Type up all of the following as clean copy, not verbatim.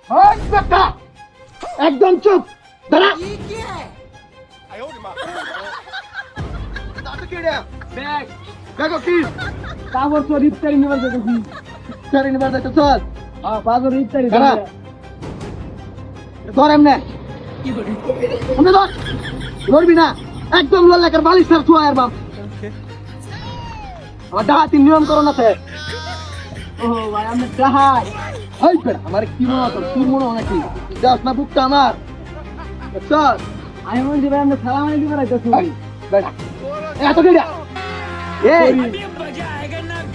ওই বেটা একদম চুপ দাঁড়া ব্যাগ দেখো কি কাগজ তো ইফতারি নিবার যাইতেছি ইফতারি নিবার যাইতে চল বাজার ইফতারি ধর এমনে আমি ধর ধরবি না একদম লল্লাকার বালিশ স্যার ছুয়া আর বাপ আমার ডাহাতি নিয়ম করো না স্যার ও ভাই আমি ডাহাই ওই বেটা আমার কি মনে হতো তোর মনে হয় নাকি যাস না বুকটা আমার চল আমি মনে দিবে আমরা সালাম আলাইকুম করাইতেছি বেটা এত কেডা এই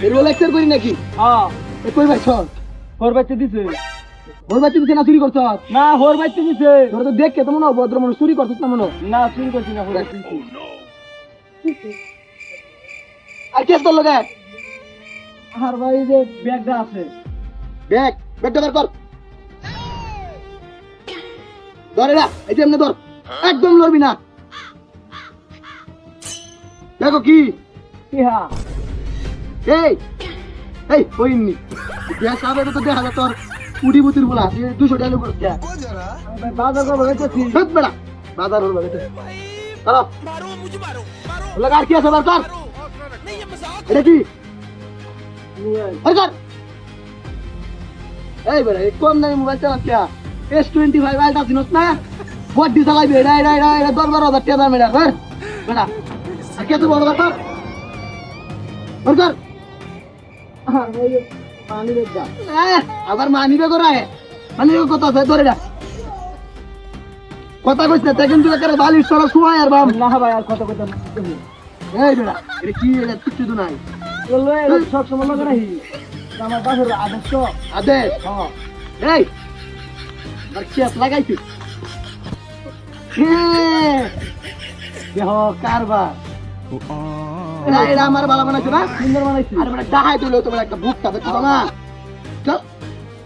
এর লেকচার করি নাকি হ্যাঁ এ কই ভাই শোন ওর বাচ্চা দিছে না চুরি করছ না ওর বাচ্চা দিছে তোর তো দেখকে তো মনে হয় ভদ্র মানুষ চুরি করছিস না মনে না চুরি করছিস না আর কেস করলো কে আর ভাই যে ব্যাগটা আছে ব্যাগটা বের কর ধরে না এই যে এমনি ধর একদম লড়বি না দেখো কি হ্যাঁ এই কইনি ব্যাগ সাবে তো দেখা যায় তোর উড়ি বুতির বলা 200 টাকা করে দেয়া বাজার করব গেছি সব বড়া বাজার হল গেছে চলো মারো মুঝে মারো লাগা আর কি আছে বার কর नहीं ये मजाक এটা কি আর কর এই বড়া কোন নাই মোবাইল চালাছ কি S25 আলটা দিনস না বডি চালাইবে এটা 10-12,000 টাকা দাম এটা কর বড়া আর কি তো বড় কথা আর কর মানি বেগ দা আবার মানি বেগ রায় মানি বেগ কত আছে ধরে যা কথা কইছ না কিন্তু করে বালিশ সরা শুয়াই আর বাম না ভাই আর কথা কইতাম এই বেটা এটা কি এটা কিছু তো নাই বললো এই সব সময় লাগা রাহি আমার বাসের আদেশ হ্যাঁ এই আর কি লাগাইছি দেখো কারবার এটা আমার বালা বানাইছো না সুন্দর বানাইছি আরে বেটা ডাহাই দিলো তোমার একটা ভুকটা দেখছো না চল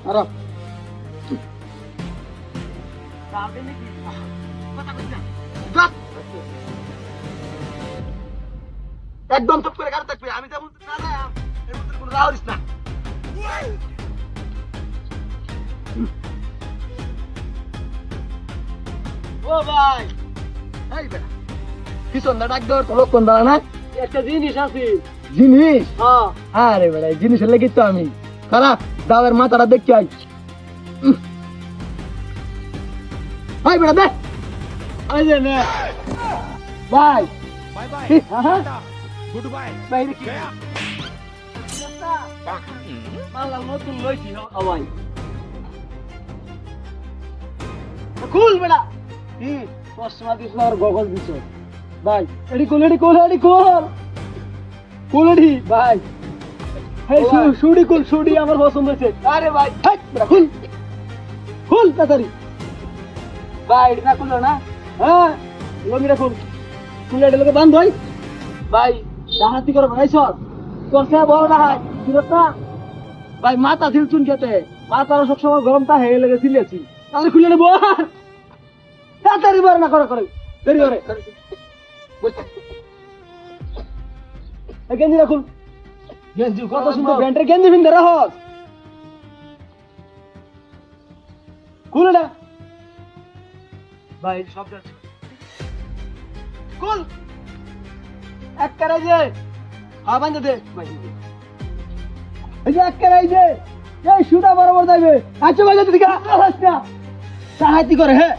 আরে যাবে নাকি কথা কইছ না একদম চুপ করে গাড়ি থাকবি আমি যা বলতে না না এর মধ্যে কোনো রাউরিস না ও ভাই এই বেটা কি সন্ধ্যা ডাক দর তোর কোন দাঁড়া না একটা জিনিস আছে জিনিস হ্যাঁ আরে বেটা জিনিসের লাগি তো আমি খারাপ দাওয়ের মাথাটা দেখতে আই হাই বেটা দে আই যে নে বাই বাই বাই হ্যাঁ গুড বাই বাই কি মালা নতুন লইছি আওয়াই খুল বেটা কি চশমা দিছ আর গগল দিছ ভাই এডি কোল ভাই হে সুড়ি আমার পছন্দ হয়েছে আরে ভাই হাট বেটা খুল তাড়াতাড়ি ভাই এটা খুলো না হ্যাঁ লগিরা খুলে এটা লগে বান্ধ ভাই ভাই ডাহাতি করে ভাইছ তোর সে বড় ডাহাই দিরতা ভাই মাথা ঝিলচুন খেতে মাথা সব সময় গরম তা হয়ে লেগে ছিলেছি তাহলে খুলে নেবো তাড়াতাড়ি বার না করে দেরি করে গেঞ্জি রাখুন গেঞ্জি কত সুন্দর ব্যান্ডের গেঞ্জি পিনতে রাখস খুলে না ভাই সব যাচ্ছে কুল এক করে যে বান্ধে দে ভাই এই যে এক করে যে এই সুদা বরাবর যাবে আচ্ছা ভাই যদি আসছ না সাহায্য করে হ্যাঁ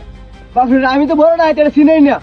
বাপরে আমি তো বড় না এটা চিনেই না